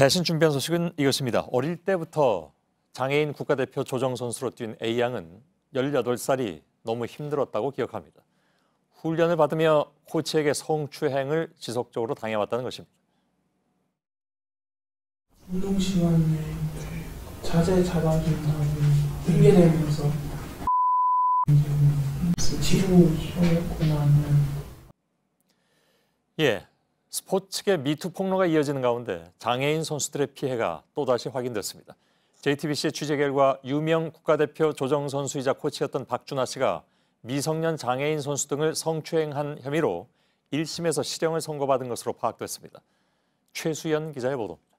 대신 준비한 소식은 이것입니다. 어릴 때부터 장애인 국가대표 조정 선수로 뛴 A양은 18살이 너무 힘들었다고 기억합니다. 훈련을 받으며 코치에게 성추행을 지속적으로 당해왔다는 것입니다. 운동 시간에 자세 잡아준다고 핑계대면서 지루했거나 하면 스포츠계 미투 폭로가 이어지는 가운데 장애인 선수들의 피해가 또다시 확인됐습니다. JTBC의 취재 결과 유명 국가대표 조정 선수이자 코치였던 박준하 씨가 미성년 장애인 선수 등을 성추행한 혐의로 1심에서 실형을 선고받은 것으로 파악됐습니다. 최수연 기자의 보도입니다.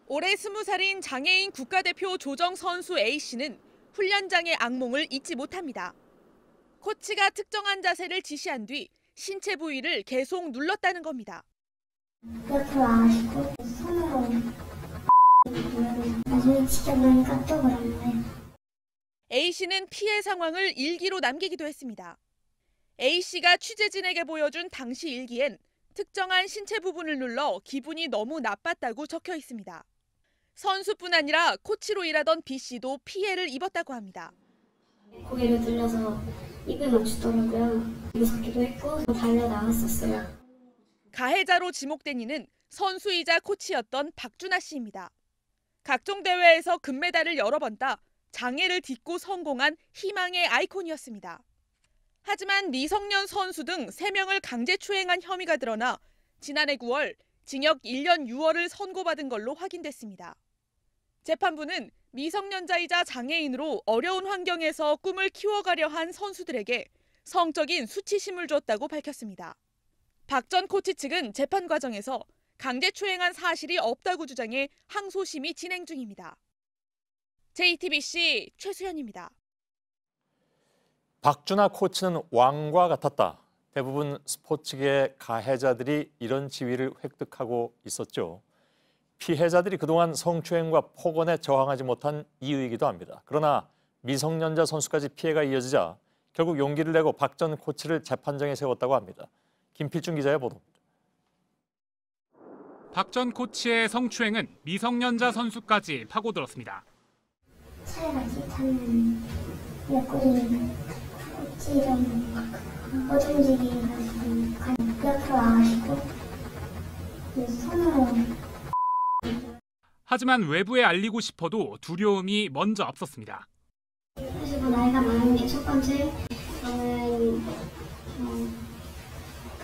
올해 20살인 장애인 국가대표 조정 선수 A씨는 훈련장의 악몽을 잊지 못합니다. 코치가 특정한 자세를 지시한 뒤 신체 부위를 계속 눌렀다는 겁니다. 옆으로 안 하시고 손으로 나중에 지켜보니까 또 그런 거예요. A씨는 피해 상황을 일기로 남기기도 했습니다. A씨가 취재진에게 보여준 당시 일기엔 특정한 신체 부분을 눌러 기분이 너무 나빴다고 적혀 있습니다. 선수뿐 아니라 코치로 일하던 B씨도 피해를 입었다고 합니다. 고개를 들려서 입을 맞추더라고요. 무섭기도 했고 달려나갔었어요. 가해자로 지목된 이는 선수이자 코치였던 박준하 씨입니다. 각종 대회에서 금메달을 여러 번 따 장애를 딛고 성공한 희망의 아이콘이었습니다. 하지만 미성년 선수 등 3명을 강제추행한 혐의가 드러나 지난해 9월 징역 1년 6월을 선고받은 걸로 확인됐습니다. 재판부는 미성년자이자 장애인으로 어려운 환경에서 꿈을 키워가려 한 선수들에게 성적인 수치심을 줬다고 밝혔습니다. 박 전 코치 측은 재판 과정에서 강제추행한 사실이 없다고 주장해 항소심이 진행 중입니다. JTBC 최수연입니다. 박준하 코치는 왕과 같았다. 대부분 스포츠계 가해자들이 이런 지위를 획득하고 있었죠. 피해자들이 그동안 성추행과 폭언에 저항하지 못한 이유이기도 합니다. 그러나 미성년자 선수까지 피해가 이어지자 결국 용기를 내고 박 전 코치를 재판정에 세웠다고 합니다. 김필중 기자의 보도입니다. 박 전 코치의 성추행은 미성년자 선수까지 파고들었습니다. 차에 타면 옆구리 코치랑 못 움직이가지고 옆으로 안 하시고 손으로. 하지만 외부에 알리고 싶어도 두려움이 먼저 앞섰습니다. 그리고 나이가 많은 게 첫 번째, 저는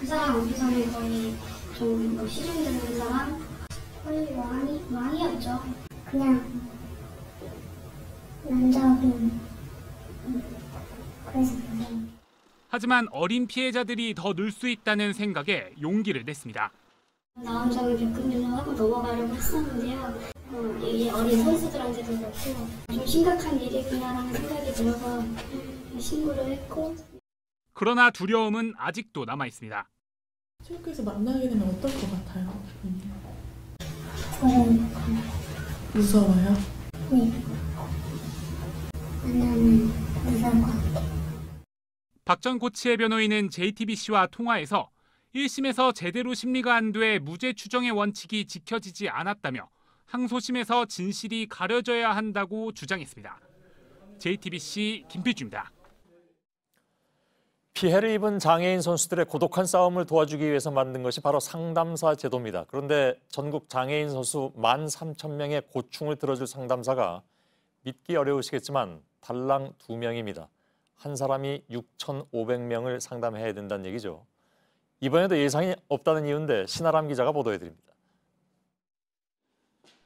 그 사람 앞에서는 거의 좀 시중되는 사람, 거의 왕이었죠. 그냥 남자분 그래서 그래요. 하지만 어린 피해자들이 더 늘 수 있다는 생각에 용기를 냈습니다. 나온 점을 겪으면 하고 넘어가려고 했었는데요. 이 어린 선수들한테도 그렇고 좀 심각한 일이구나라는 생각이 들어서 신고를 했고. 그러나 두려움은 아직도 남아 있습니다. 체육회에서 만나게 되면 어떨 것 같아요? 저는 무서워요? 네. 만나면 무서울 것 같아요. 박 전 코치의 변호인은 JTBC와 통화에서 1심에서 제대로 심리가 안 돼 무죄 추정의 원칙이 지켜지지 않았다며 항소심에서 진실이 가려져야 한다고 주장했습니다. JTBC 김필주입니다. 피해를 입은 장애인 선수들의 고독한 싸움을 도와주기 위해서 만든 것이 바로 상담사 제도입니다. 그런데 전국 장애인 선수 13,000명의 고충을 들어줄 상담사가 믿기 어려우시겠지만 달랑 2명입니다. 한 사람이 6,500명을 상담해야 된다는 얘기죠. 이번에도 예상이 없다는 이유인데 신아람 기자가 보도해드립니다.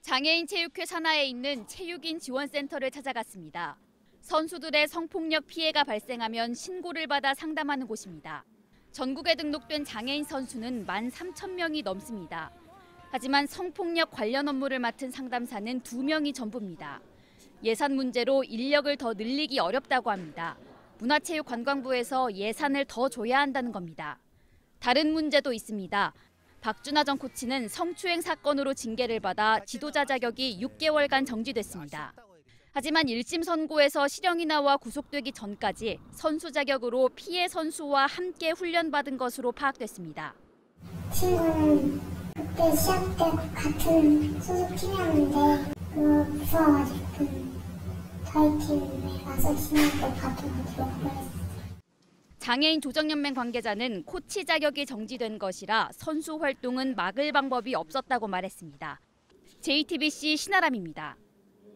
장애인 체육회 산하에 있는 체육인 지원센터를 찾아갔습니다. 선수들의 성폭력 피해가 발생하면 신고를 받아 상담하는 곳입니다. 전국에 등록된 장애인 선수는 13,000명이 넘습니다. 하지만 성폭력 관련 업무를 맡은 상담사는 2명이 전부입니다. 예산 문제로 인력을 더 늘리기 어렵다고 합니다. 문화체육관광부에서 예산을 더 줘야 한다는 겁니다. 다른 문제도 있습니다. 박준하 전 코치는 성추행 사건으로 징계를 받아 지도자 자격이 6개월간 정지됐습니다. 하지만 1심 선고에서 실형이 나와 구속되기 전까지 선수 자격으로 피해 선수와 함께 훈련받은 것으로 파악됐습니다. 친구는 그때 중학교 시합 때 같은 소속팀이었는데 무서워가지고 저희 팀에 와서 지내고 바톤을 들어버렸어요. 장애인 조정연맹 관계자는 코치 자격이 정지된 것이라 선수 활동은 막을 방법이 없었다고 말했습니다. JTBC 신아람입니다.